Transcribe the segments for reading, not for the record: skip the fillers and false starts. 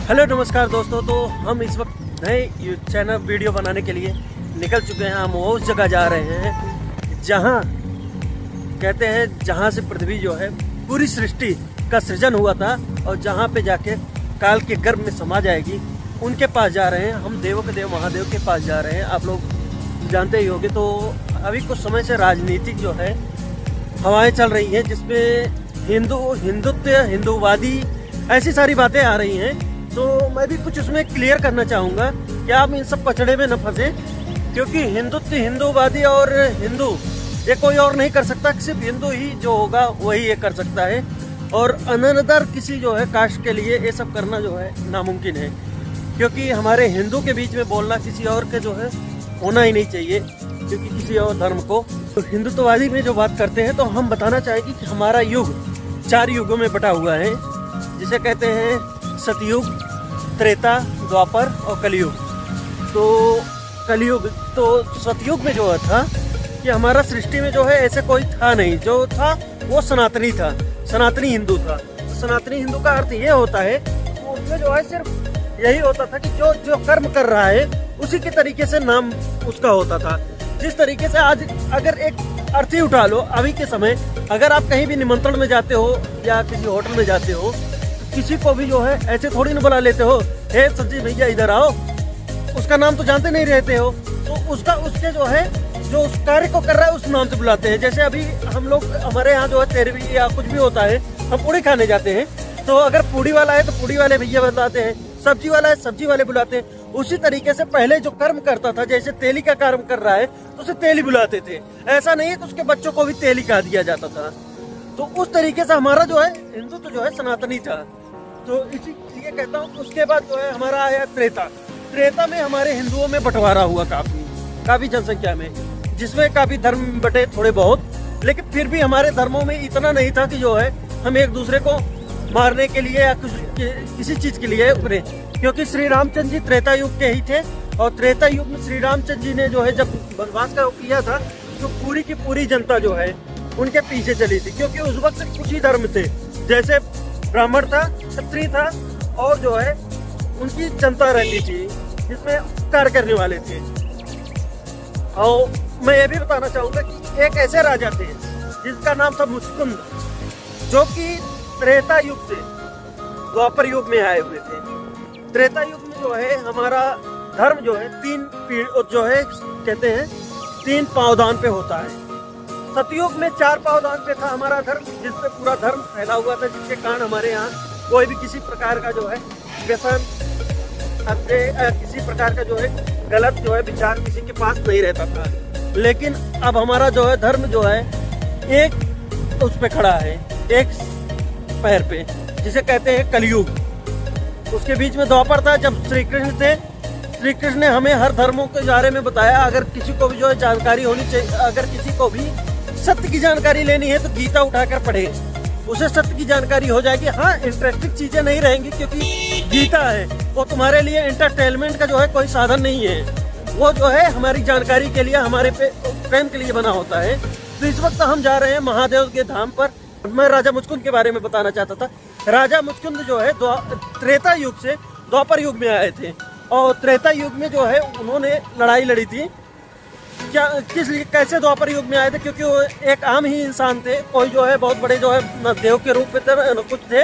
Hello नमस्कार दोस्तों। तो हम इस वक्त नए चैनल वीडियो बनाने के लिए निकल चुके हैं। हम उस जगह जा रहे हैं जहां कहते हैं जहां से पृथ्वी जो है पूरी सृष्टि का सृजन हुआ था और जहां पे जाके काल के गर्भ में समा जाएगी, उनके पास जा रहे हैं। हम देवों के देव महादेव के पास जा रहे हैं। आप लोग जानते ही होंगे। तो अभी कुछ समय से राजनीतिक जो है हवाएं चल रही हैं, जिसमें हिंदुत्व हिंदूवादी ऐसी सारी बातें आ रही हैं। तो मैं भी कुछ उसमें क्लियर करना चाहूँगा कि आप इन सब पचड़े में न फंसे, क्योंकि हिंदुत्व हिंदूवादी और हिंदू ये कोई और नहीं कर सकता। सिर्फ हिंदू ही जो होगा वही ये कर सकता है, और अनदर किसी जो है कास्ट के लिए ये सब करना जो है नामुमकिन है। क्योंकि हमारे हिंदू के बीच में बोलना किसी और के जो है होना ही नहीं चाहिए, क्योंकि किसी और धर्म को। तो हिंदुत्ववादी में जो बात करते हैं, तो हम बताना चाहेंगे कि हमारा युग 4 युगों में बटा हुआ है, जिसे कहते हैं सतयुग, त्रेता, द्वापर और कलयुग। तो कलयुग तो सतयुग में जो था कि हमारा सृष्टि में जो है ऐसे कोई था नहीं। जो था वो सनातनी था, सनातनी हिंदू था। तो सनातनी हिंदू का अर्थ ये होता है, तो उसमें जो है सिर्फ यही होता था कि जो जो कर्म कर रहा है उसी के तरीके से नाम उसका होता था। जिस तरीके से आज अगर एक अर्थी उठा लो, अभी के समय अगर आप कहीं भी निमंत्रण में जाते हो या किसी होटल में जाते हो, किसी को भी जो है ऐसे थोड़ी ना बुला लेते हो, हे सब्जी भैया इधर आओ। उसका नाम तो जानते नहीं रहते हो, तो उसके जो है जो उस कार्य को कर रहा है उस नाम से बुलाते हैं। जैसे अभी हम लोग हमारे यहाँ जो है तेरहवीं या कुछ भी होता है, हम पूड़ी खाने जाते हैं, तो अगर पूड़ी वाला है तो पूड़ी वाले भैया बुलाते हैं, सब्जी वाला है सब्जी वाले बुलाते हैं। उसी तरीके से पहले जो कर्म करता था, जैसे तेली का कर्म कर रहा है तो उसे तेली बुलाते थे। ऐसा नहीं है कि उसके बच्चों को भी तेली कहा दिया जाता था। तो उस तरीके से हमारा जो है हिंदू तो जो है सनातनी था। तो इसीलिए कहता हूँ। उसके बाद जो है हमारा आया त्रेता। त्रेता में हमारे हिंदुओं में बंटवारा हुआ काफी जनसंख्या में, जिसमें काफी धर्म बटे थोड़े बहुत, लेकिन फिर भी हमारे धर्मों में इतना नहीं था कि जो है हम एक दूसरे को मारने के लिए या किसी चीज के लिए उभरे। क्योंकि श्री रामचंद्र जी त्रेता युग के ही थे, और त्रेता युग में श्री रामचंद्र जी ने जो है जब वनवास का किया था, तो पूरी की पूरी जनता जो है उनके पीछे चली थी। क्योंकि उस वक्त कुछ ही धर्म थे, जैसे ब्राह्मण था, क्षत्रिय था, और जो है उनकी जनता रहती थी जिसमें कार्य करने वाले थे। और मैं ये भी बताना चाहूंगा कि एक ऐसे राजा थे जिसका नाम था मुचकुंद, जो कि त्रेता युग से द्वापर युग में आए हुए थे। त्रेता युग में जो है हमारा धर्म जो है जो है कहते हैं 3 पावदान पे होता है। सतयुग में 4 पावदान पे था हमारा धर्म, जिसपे पूरा धर्म फैला हुआ था, जिसके कारण हमारे यहाँ कोई भी किसी प्रकार का जो है व्यसन, किसी प्रकार का जो है गलत जो है विचार किसी के पास नहीं रहता था। लेकिन अब हमारा जो है धर्म जो है एक उस पे खड़ा है, एक पैर पे, जिसे कहते हैं कलयुग। उसके बीच में द्वापर था, जब श्री कृष्ण थे। श्री कृष्ण ने हमें हर धर्मों के बारे में बताया। अगर किसी को भी जो है जानकारी होनी चाहिए, अगर किसी को भी सत्य की जानकारी लेनी है तो गीता उठाकर पढ़े, उसे सत्य की जानकारी हो जाएगी। हाँ, इंटरेस्टिंग चीजें नहीं रहेंगी, क्योंकि गीता है वो तुम्हारे लिए एंटरटेनमेंट का जो है कोई साधन नहीं है। वो जो है हमारी जानकारी के लिए, हमारे प्रेम के लिए बना होता है। तो इस वक्त हम जा रहे हैं महादेव के धाम पर। मैं राजा मुचकुंद के बारे में बताना चाहता था। राजा मुचकुंद जो है त्रेता युग से द्वापर युग में आए थे, और त्रेता युग में जो है उन्होंने लड़ाई लड़ी थी। क्या किस लिए कैसे द्वापर युग में आए थे? क्योंकि वो एक आम ही इंसान थे, कोई जो है बहुत बड़े जो है देव के रूप में थे, कुछ थे।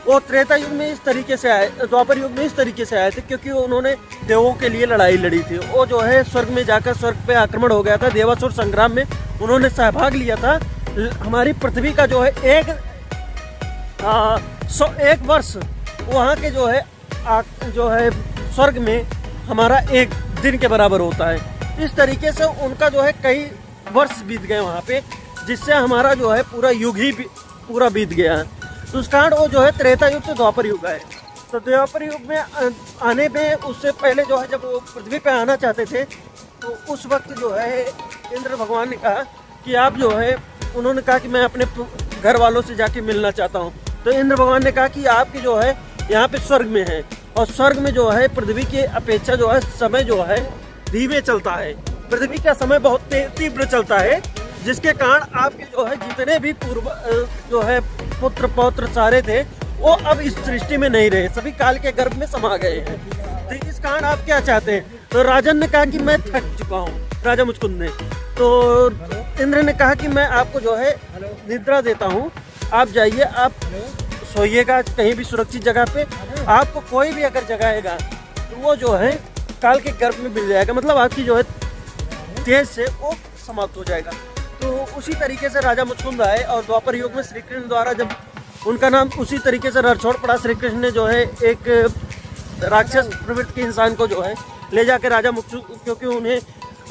वो त्रेता युग में इस तरीके से आए, द्वापर युग में इस तरीके से आए थे, क्योंकि उन्होंने देवों के लिए लड़ाई लड़ी थी। वो जो है स्वर्ग में जाकर स्वर्ग पे आक्रमण हो गया था। देवासुर संग्राम में उन्होंने सहभाग लिया था। हमारी पृथ्वी का जो है एक वर्ष वहाँ के जो है स्वर्ग में हमारा एक दिन के बराबर होता है। इस तरीके से उनका जो है कई वर्ष बीत गए वहाँ पे, जिससे हमारा जो है पूरा युग ही पूरा बीत गया है। तो उस कारण वो जो है त्रेता युग से द्वापर युग आए। तो द्वापर युग में आने में उससे पहले जो है जब वो पृथ्वी पे आना चाहते थे, तो उस वक्त जो है इंद्र भगवान ने कहा कि आप जो है, उन्होंने कहा कि मैं अपने घर वालों से जाके मिलना चाहता हूँ। तो इंद्र भगवान ने कहा कि आपकी जो है यहाँ पे स्वर्ग में है, और स्वर्ग में जो है पृथ्वी की अपेक्षा जो है समय जो है धीमे चलता है। पृथ्वी का समय बहुत तीव्र चलता है, जिसके कारण आपके जो है जितने भी पूर्व जो है पुत्र पौत्र सारे थे वो अब इस सृष्टि में नहीं रहे, सभी काल के गर्भ में समा गए हैं। तो इस कारण आप क्या चाहते हैं? तो राजन ने कहा कि मैं थक चुका हूँ, राजा मुचकुंद ने। तो इंद्र ने कहा कि मैं आपको जो है निद्रा देता हूँ, आप जाइए, आप सोइएगा कहीं भी सुरक्षित जगह पे। आपको कोई भी अगर जगाएगा तो वो जो है काल के गर्भ में मिल जाएगा, मतलब आपकी जो है तेज से वो समाप्त हो जाएगा। तो उसी तरीके से राजा मुचकुंद आए और द्वापर युग में श्री कृष्ण द्वारा जब उनका नाम उसी तरीके से रणछोड़ पड़ा, श्री कृष्ण ने जो है एक राक्षस प्रवृत्ति के इंसान को जो है ले जाके राजा मुचकुंद, क्योंकि उन्हें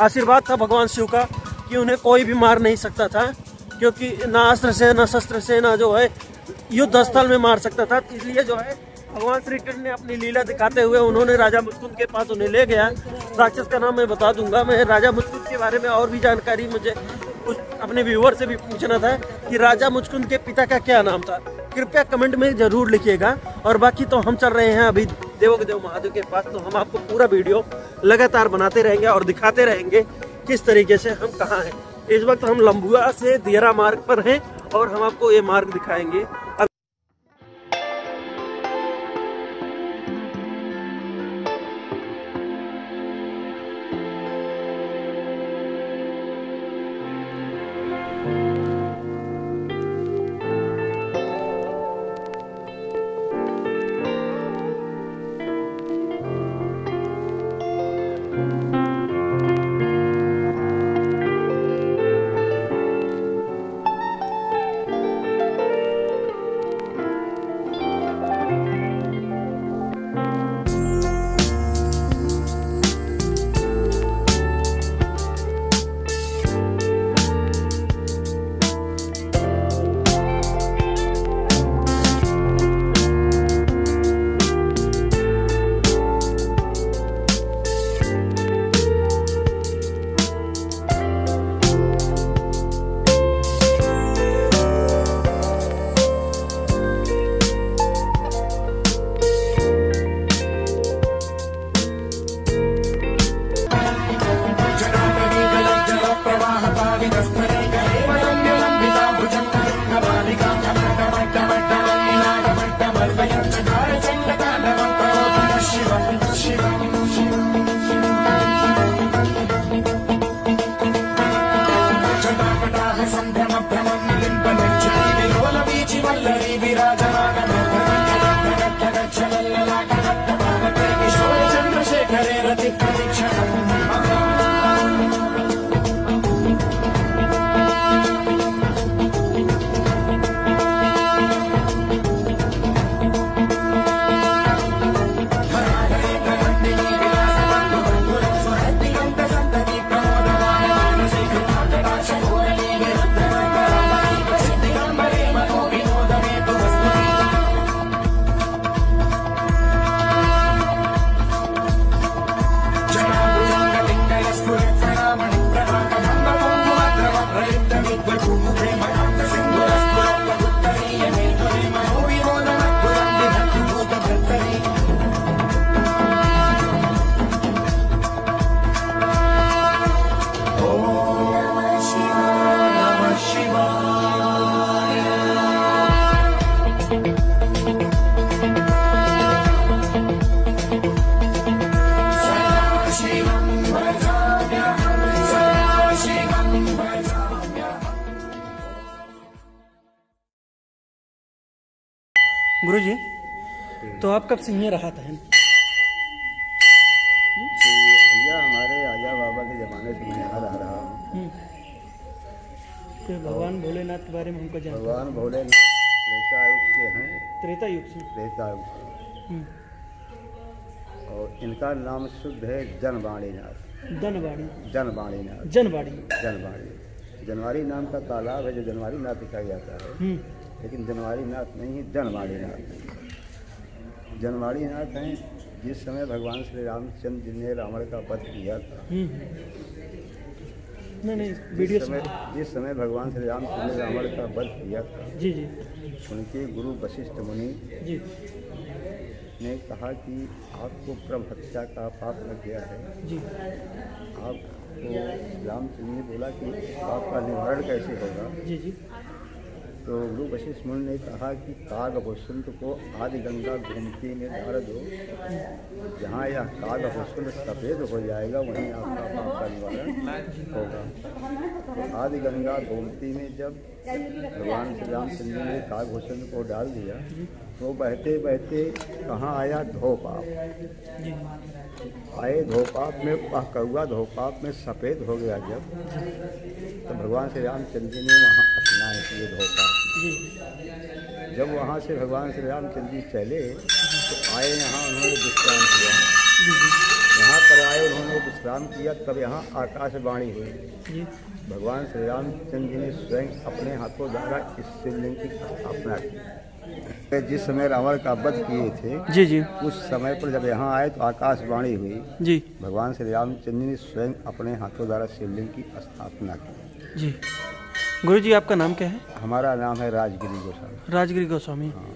आशीर्वाद था भगवान शिव का कि उन्हें कोई भी मार नहीं सकता था, क्योंकि ना अस्त्र से ना शस्त्र से ना जो है युद्ध स्थल में मार सकता था। इसलिए जो है भगवान श्री कृष्ण ने अपनी लीला दिखाते हुए उन्होंने राजा मुचकुंद के पास उन्हें ले गया। राक्षस का नाम मैं बता दूंगा। मैं राजा मुचकुंद के बारे में और भी जानकारी मुझे कुछ अपने व्यूअर से भी पूछना था कि राजा मुचकुंद के पिता का क्या नाम था, कृपया कमेंट में जरूर लिखिएगा। और बाकी तो हम चल रहे हैं अभी देवों महादेव के पास, तो हम आपको पूरा वीडियो लगातार बनाते रहेंगे और दिखाते रहेंगे किस तरीके से हम कहाँ हैं। इस वक्त हम लंबुआ से दियरा मार्ग पर हैं और हम आपको ये मार्ग दिखाएंगे। गुरुजी, तो आप कब से यहाँ रहा था? भैया हमारे आजा बाबा के ज़माने से मैं यहाँ रह रहा हूँ। तो भगवान भोलेनाथ के बारे में हमको जानते हैं। भगवान भोलेनाथ त्रेता युग के हैं। त्रेता युग से? त्रेता युग। और इनका नाम शुद्ध है जनवाणीनाथ। जनवाणीनाथ। जनवारी नाम का तालाब है जो जनवारी नाथ दिखाया जाता है, लेकिन जनवारी नाथ नहीं है, जनवारी नाथ है। जनवारी नाथ हैं जिस समय भगवान श्री रामचंद्र जी ने रावण का वध किया था। जिस समय भगवान श्री रामचंद्र ने रावण का वध किया था, उनके गुरु वशिष्ठ मुनि ने कहा कि आपको ब्रह्म हत्या का पाप लग गया है। आपको रामचंद्र ने बोला कि पाप का निवारण कैसे होगा? तो गुरु वशिष्ठ मुनि ने कहा कि काग वसुंत को आदि गंगा गोमती में डाल दो, जहाँ यह काग वसुंत सफ़ेद हो जाएगा वहीं आपका पाप का निवारण होगा। तो आदि गंगा गोमती में जब भगवान श्री रामचंद्र ने काग वसुंत को डाल दिया तो बहते बहते कहाँ आया धोपाप। आए धोपाप में, वह कौआ धोपाप में सफ़ेद हो गया जब, तो भगवान श्री रामचंद्र जी ने वहाँ स्नान किए धोपाप। जब वहाँ से भगवान श्री रामचंद्र जी चले तो आए यहाँ उन्होंने विश्राम किया। यहाँ पर आए उन्होंने विश्राम किया, तब यहाँ आकाशवाणी हुई। भगवान श्री रामचंद्र जी ने स्वयं अपने हाथों द्वारा इस शिवलिंग की स्थापना की। जिस समय रावण का वध किए थे जी उस समय पर जब यहाँ आए तो आकाशवाणी हुई जी। भगवान श्री रामचंद्र ने स्वयं अपने हाथों द्वारा शिवलिंग की स्थापना की जी। गुरु जी आपका नाम क्या है? हमारा नाम है राजगिरी गोस्वामी। राजगिरी गोस्वामी। हाँ।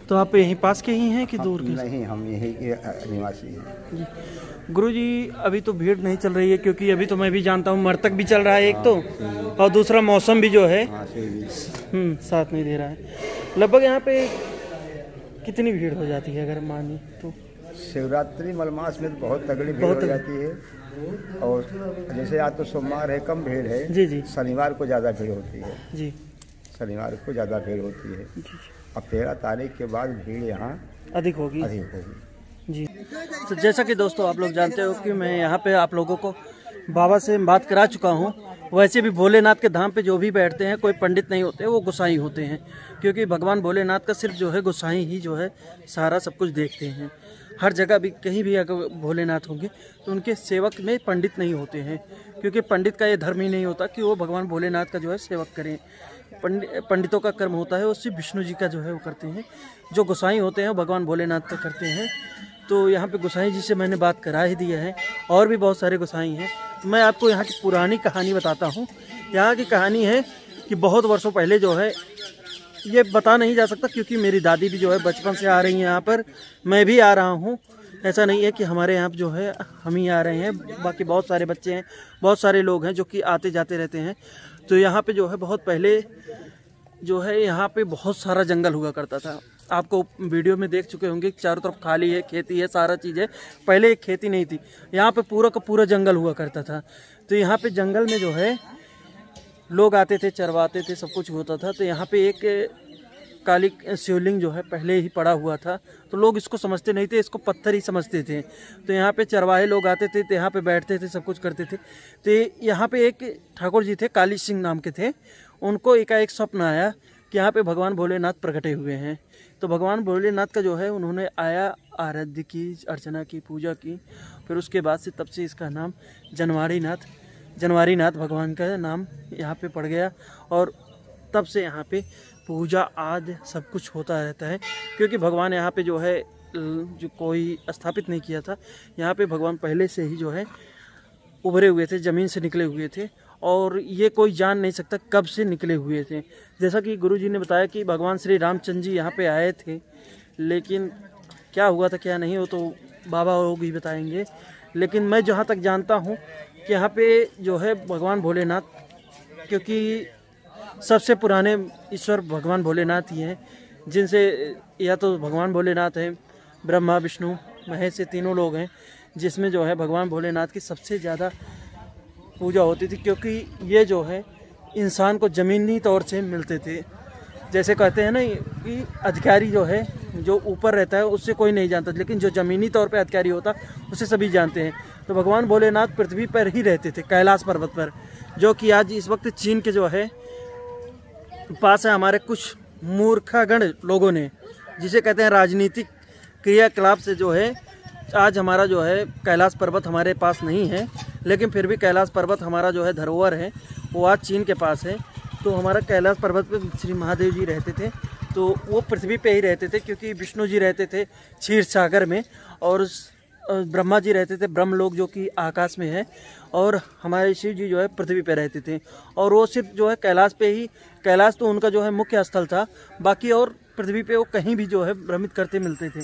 तो आप यहीं पास के ही हैं कि दूर के? नहीं, हम यहीं के निवासी हैं जी। गुरु जी अभी तो भीड़ नहीं चल रही है, क्योंकि अभी तो मैं भी जानता हूँ मृतक भी चल रहा है एक तो, और दूसरा मौसम भी जो है साथ नहीं दे रहा है। लगभग यहाँ पे कितनी भीड़ हो जाती है अगर मानी तो? शिवरात्रि मलमास में तो बहुत तगड़ी भीड़ हो जाती है, और जैसे आज तो सोमवार है कम भीड़ है जी जी। शनिवार को ज़्यादा भीड़ होती है जी। शनिवार को ज़्यादा भीड़ होती है जी। अब 13 तारीख के बाद भीड़ यहाँ अधिक होगी जी। तो जैसा कि दोस्तों आप लोग जानते हो कि मैं यहाँ पे आप लोगों को बाबा से बात करा चुका हूँ। वैसे भी भोलेनाथ के धाम पे जो भी बैठते हैं कोई पंडित नहीं होते, वो गोसाई होते हैं, क्योंकि भगवान भोलेनाथ का सिर्फ जो है गोसाई ही जो है सारा सब कुछ देखते हैं। हर जगह भी कहीं भी अगर भोलेनाथ होंगे तो उनके सेवक में पंडित नहीं होते हैं, क्योंकि पंडित का ये धर्म ही नहीं होता कि वो भगवान भोलेनाथ का जो है सेवक करें। पंडितों का कर्म होता है वो सिर्फ विष्णु जी का जो है वो करते हैं। जो गोसाई होते हैं भगवान भोलेनाथ का करते हैं। तो यहाँ पे गोसाई जी से मैंने बात करा ही दिया है, और भी बहुत सारे गोसाई हैं। मैं आपको यहाँ की पुरानी कहानी बताता हूँ। यहाँ की कहानी है कि बहुत वर्षों पहले जो है, ये बता नहीं जा सकता क्योंकि मेरी दादी भी जो है बचपन से आ रही हैं यहाँ पर, मैं भी आ रहा हूँ। ऐसा नहीं है कि हमारे यहाँ जो है हम ही आ रहे हैं, बाकी बहुत सारे बच्चे हैं, बहुत सारे लोग हैं जो कि आते जाते रहते हैं। तो यहाँ पे जो है बहुत पहले जो है यहाँ पे बहुत सारा जंगल हुआ करता था। आपको वीडियो में देख चुके होंगे, चारों तरफ खाली है, खेती है, सारा चीज़ है। पहले एक खेती नहीं थी, यहाँ पे पूरा का पूरा जंगल हुआ करता था। तो यहाँ पे जंगल में जो है लोग आते थे, चरवाते थे, सब कुछ होता था। तो यहाँ पे एक काली शिवलिंग जो है पहले ही पड़ा हुआ था, तो लोग इसको समझते नहीं थे, इसको पत्थर ही समझते थे। तो यहाँ पे चरवाहे लोग आते थे, तो यहाँ पे बैठते थे, सब कुछ करते थे। तो यहाँ पे एक ठाकुर जी थे, काली सिंह नाम के थे। उनको एकाएक स्वप्न आया कि यहाँ पे भगवान भोलेनाथ प्रकटे हुए हैं। तो भगवान भोलेनाथ का जो है उन्होंने आया, आराध्य की, अर्चना की, पूजा की। फिर उसके बाद से तब से इसका नाम जनवारीनाथ भगवान का नाम यहाँ पे पड़ गया, और तब से यहाँ पे पूजा आदि सब कुछ होता रहता है। क्योंकि भगवान यहाँ पे जो है जो कोई स्थापित नहीं किया था, यहाँ पे भगवान पहले से ही जो है उभरे हुए थे, ज़मीन से निकले हुए थे, और ये कोई जान नहीं सकता कब से निकले हुए थे। जैसा कि गुरुजी ने बताया कि भगवान श्री रामचंद्र जी यहाँ पे आए थे, लेकिन क्या हुआ था क्या नहीं, वो तो बाबा लोग ही बताएंगे। लेकिन मैं जहाँ तक जानता हूँ कि यहाँ पे जो है भगवान भोलेनाथ, क्योंकि सबसे पुराने ईश्वर भगवान भोलेनाथ ही हैं, जिनसे या तो भगवान भोलेनाथ हैं, ब्रह्मा विष्णु महेश, से तीनों लोग हैं, जिसमें जो है भगवान भोलेनाथ की सबसे ज़्यादा पूजा होती थी। क्योंकि ये जो है इंसान को ज़मीनी तौर से मिलते थे। जैसे कहते हैं ना कि अधिकारी जो है जो ऊपर रहता है उससे कोई नहीं जानता, लेकिन जो ज़मीनी तौर पे अधिकारी होता उसे सभी जानते हैं। तो भगवान भोलेनाथ पृथ्वी पर ही रहते थे, कैलाश पर्वत पर, जो कि आज इस वक्त चीन के जो है पास है। हमारे कुछ मूर्खागण लोगों ने, जिसे कहते हैं राजनीतिक क्रियाकलाप से जो है आज हमारा जो है कैलाश पर्वत हमारे पास नहीं है, लेकिन फिर भी कैलाश पर्वत हमारा जो है धरोहर है, वो आज चीन के पास है। तो हमारा कैलाश पर्वत पे श्री महादेव जी रहते थे, तो वो पृथ्वी पे ही रहते थे, क्योंकि विष्णु जी रहते थे क्षीर सागर में, और ब्रह्मा जी रहते थे ब्रह्मलोक जो कि आकाश में है, और हमारे शिव जी जो है पृथ्वी पे रहते थे। और वो सिर्फ जो है कैलाश पे ही, कैलाश तो उनका जो है मुख्य स्थल था, बाकी और पृथ्वी पे वो कहीं भी जो है भ्रमित करते मिलते थे।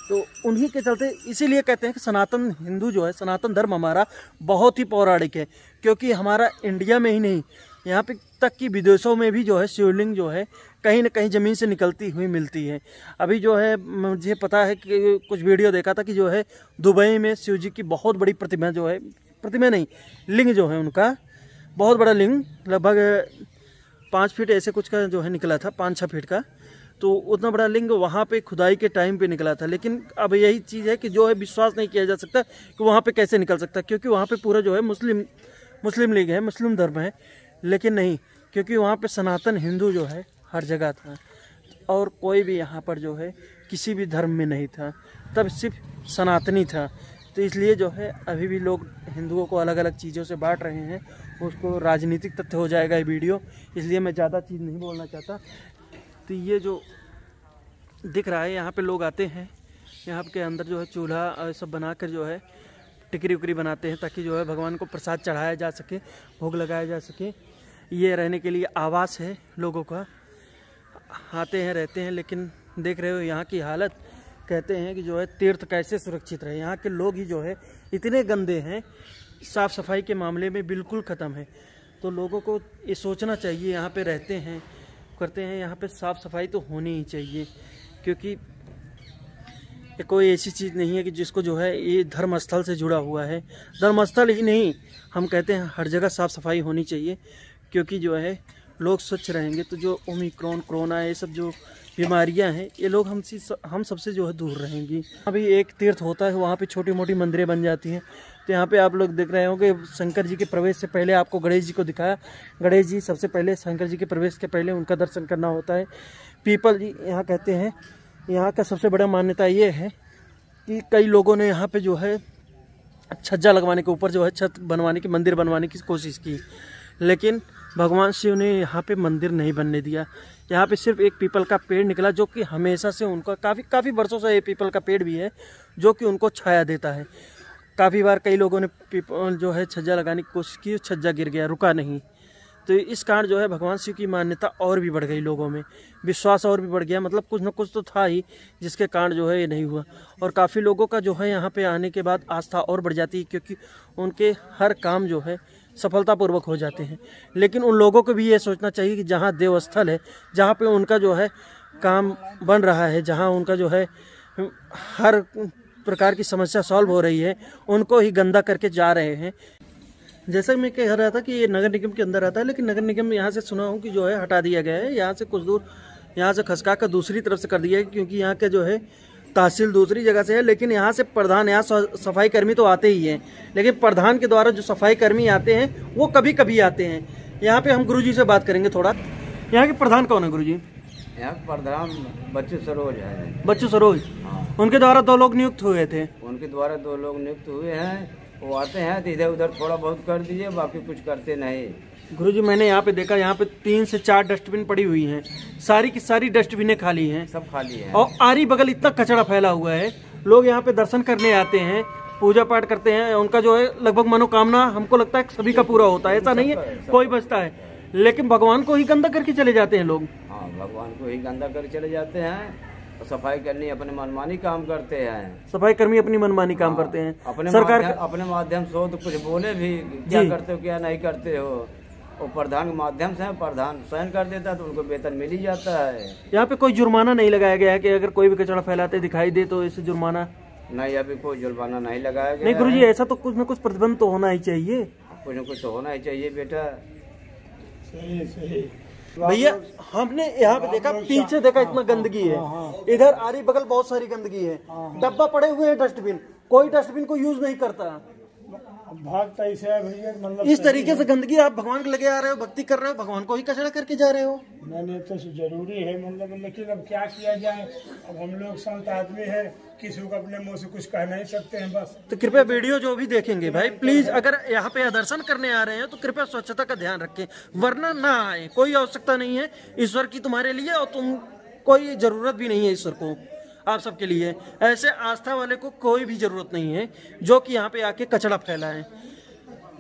तो उन्हीं के चलते इसीलिए कहते हैं कि सनातन हिंदू जो है, सनातन धर्म हमारा बहुत ही पौराणिक है, क्योंकि हमारा इंडिया में ही नहीं यहाँ पे तक कि विदेशों में भी जो है शिवलिंग जो है कहीं न कहीं ज़मीन से निकलती हुई मिलती है। अभी जो है मुझे पता है कि कुछ वीडियो देखा था कि जो है दुबई में शिव जी की बहुत बड़ी प्रतिमा जो है, प्रतिमा नहीं, लिंग जो है उनका बहुत बड़ा लिंग, लगभग 5 फीट ऐसे कुछ का जो है निकला था, 5-6 फीट का, तो उतना बड़ा लिंग वहाँ पे खुदाई के टाइम पे निकला था। लेकिन अब यही चीज़ है कि जो है विश्वास नहीं किया जा सकता कि वहाँ पे कैसे निकल सकता, क्योंकि वहाँ पे पूरा जो है मुस्लिम लीग है, मुस्लिम धर्म है। लेकिन नहीं, क्योंकि वहाँ पे सनातन हिंदू जो है हर जगह था और कोई भी यहाँ पर जो है किसी भी धर्म में नहीं था, तब सिर्फ सनातनी था। तो इसलिए जो है अभी भी लोग हिंदुओं को अलग अलग चीज़ों से बांट रहे हैं, उसको राजनीतिक तथ्य हो जाएगा ये वीडियो, इसलिए मैं ज़्यादा चीज़ नहीं बोलना चाहता। तो ये जो दिख रहा है यहाँ पे लोग आते हैं, यहाँ के अंदर जो है चूल्हा और सब बनाकर जो है टिकरी उकरी बनाते हैं ताकि जो है भगवान को प्रसाद चढ़ाया जा सके, भोग लगाया जा सके। ये रहने के लिए आवास है लोगों का, आते हैं रहते हैं। लेकिन देख रहे हो यहाँ की हालत, कहते हैं कि जो है तीर्थ कैसे सुरक्षित रहे। यहाँ के लोग ही जो है इतने गंदे हैं, साफ़ सफाई के मामले में बिल्कुल ख़त्म है। तो लोगों को ये सोचना चाहिए, यहाँ पे रहते हैं करते हैं, यहाँ पे साफ़ सफाई तो होनी ही चाहिए, क्योंकि ये कोई ऐसी चीज़ नहीं है कि जिसको जो है ये धर्म स्थल से जुड़ा हुआ है। धर्म स्थल ही नहीं, हम कहते हैं हर जगह साफ़ सफाई होनी चाहिए, क्योंकि जो है लोग स्वच्छ रहेंगे तो जो ओमिक्रॉन, कोरोना, ये सब जो बीमारियां हैं ये लोग हम सबसे जो है दूर रहेंगी। अभी एक तीर्थ होता है, वहाँ पे छोटी मोटी मंदिरें बन जाती हैं। तो यहाँ पे आप लोग देख रहे होंगे शंकर जी के प्रवेश से पहले आपको गणेश जी को दिखाया। गणेश जी सबसे पहले शंकर जी के प्रवेश के पहले उनका दर्शन करना होता है। पीपल जी यहाँ कहते हैं, यहाँ का सबसे बड़ा मान्यता ये है कि कई लोगों ने यहाँ पे जो है छज्जा लगवाने के ऊपर जो है छत बनवाने की, मंदिर बनवाने की कोशिश की, लेकिन भगवान शिव ने यहाँ पे मंदिर नहीं बनने दिया। यहाँ पे सिर्फ एक पीपल का पेड़ निकला, जो कि हमेशा से उनका काफ़ी वर्षों से ये पीपल का पेड़ भी है जो कि उनको छाया देता है। काफ़ी बार कई लोगों ने पीपल जो है छज्जा लगाने की कोशिश की, छज्जा गिर गया, रुका नहीं। तो इस कारण जो है भगवान शिव की मान्यता और भी बढ़ गई, लोगों में विश्वास और भी बढ़ गया। मतलब कुछ न कुछ तो था ही जिसके कारण जो है ये नहीं हुआ। और काफ़ी लोगों का जो है यहाँ पे आने के बाद आस्था और बढ़ जाती है, क्योंकि उनके हर काम जो है सफलतापूर्वक हो जाते हैं। लेकिन उन लोगों को भी ये सोचना चाहिए कि जहाँ देवस्थल है, जहाँ पे उनका जो है काम बन रहा है, जहाँ उनका जो है हर प्रकार की समस्या सॉल्व हो रही है, उनको ही गंदा करके जा रहे हैं। जैसा मैं कह रहा था कि ये नगर निगम के अंदर आता है, लेकिन नगर निगम यहाँ से सुना हूँ कि जो है हटा दिया गया है। यहाँ से कुछ दूर यहाँ से खसका कर दूसरी तरफ से कर दिया है, क्योंकि यहाँ के जो है तहसील दूसरी जगह से है। लेकिन यहाँ से प्रधान, यहाँ सफाई कर्मी तो आते ही हैं, लेकिन प्रधान के द्वारा जो सफाई कर्मी आते हैं वो कभी कभी आते हैं। यहाँ पे हम गुरुजी से बात करेंगे थोड़ा। यहाँ के प्रधान कौन है गुरुजी? यहाँ प्रधान बच्चू सरोज है। बच्चू सरोज, हाँ। उनके द्वारा 2 लोग नियुक्त हुए थे। उनके द्वारा 2 लोग नियुक्त हुए हैं। वो आते हैं तो इधर उधर थोड़ा बहुत कर दीजिए, बाकी कुछ करते नहीं। गुरुजी मैंने यहाँ पे देखा, यहाँ पे 3 से 4 डस्टबिन पड़ी हुई हैं, सारी की सारी डस्टबिनें खाली हैं, सब खाली है। और आरी बगल इतना कचरा फैला हुआ है। लोग यहाँ पे दर्शन करने आते हैं, पूजा पाठ करते हैं, उनका जो है लगभग मनोकामना हमको लगता है सभी का पूरा होता है। ऐसा नहीं है कोई बचता है, लेकिन भगवान को ही गंदा करके चले जाते हैं लोग। हाँ, भगवान को ही गंदा करके चले जाते हैं। सफाई कर्मी अपने मनमानी काम करते हैं। सफाई कर्मी अपनी मनमानी काम करते हैं। अपने माध्यम से हो तो कुछ बोले भी, क्या करते हो क्या नहीं करते हो। और प्रधान के माध्यम से प्रधान साइन कर देता है तो उनको वेतन मिल ही जाता है। यहाँ पे कोई जुर्माना नहीं लगाया गया है कि अगर कोई भी कचरा फैलाते दिखाई दे तो इसे जुर्माना नहीं, अभी कोई जुर्माना नहीं लगाया गया। नहीं गुरुजी, ऐसा तो कुछ न कुछ प्रतिबंध तो होना ही चाहिए। कुछ न कुछ तो होना ही चाहिए बेटा। सही भैया, हमने यहाँ पे देखा, पीछे देखा इतना गंदगी है, इधर आरी बगल बहुत सारी गंदगी है, डब्बा पड़े हुए हैं डस्टबिन, कोई डस्टबिन को यूज नहीं करता। भागता इसे भैया, मतलब इस तरीके से गंदगी, आप भगवान के लगे आ रहे हो, भक्ति कर रहे हो, भगवान को ही कचरा करके जा रहे हो। मैंने तो जरूरी है मतलब, लेकिन अब क्या किया जाए। अब हम लोग संत आदमी है, किसी को अपने मुंह से कुछ कह नहीं सकते हैं बस। तो कृपया वीडियो जो भी देखेंगे भाई, प्लीज अगर यहाँ पे दर्शन करने आ रहे हैं तो कृपया स्वच्छता का ध्यान रखें, वरना ना आए। कोई आवश्यकता नहीं है ईश्वर की तुम्हारे लिए, और तुम कोई जरूरत भी नहीं है ईश्वर को आप सबके लिए। ऐसे आस्था वाले को कोई भी जरूरत नहीं है जो कि यहाँ पे आके कचरा फैलाएं।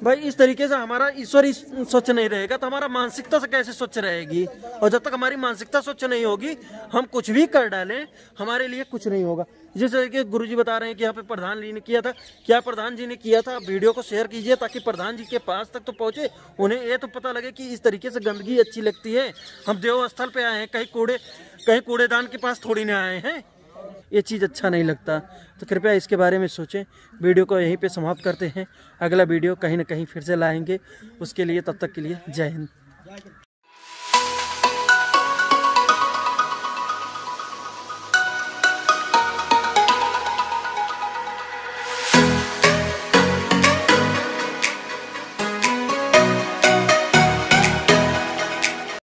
भाई इस तरीके से हमारा ईश्वर ही स्वच्छ नहीं रहेगा तो हमारा मानसिकता से कैसे स्वच्छ रहेगी। और जब तक हमारी मानसिकता स्वच्छ नहीं होगी हम कुछ भी कर डालें हमारे लिए कुछ नहीं होगा। जिस तरीके गुरुजी बता रहे हैं कि यहाँ पे प्रधान जी ने किया था, क्या प्रधान जी ने किया था, वीडियो को शेयर कीजिए ताकि प्रधान जी के पास तक तो पहुँचे, उन्हें ये तो पता लगे कि इस तरीके से गंदगी अच्छी लगती है। हम देव स्थल पे आए हैं, कहीं कूड़ेदान के पास थोड़ी ना आए हैं। ये चीज़ अच्छा नहीं लगता, तो कृपया इसके बारे में सोचें। वीडियो को यहीं पे समाप्त करते हैं, अगला वीडियो कहीं ना कहीं फिर से लाएंगे। उसके लिए तब तक के लिए जय हिंद।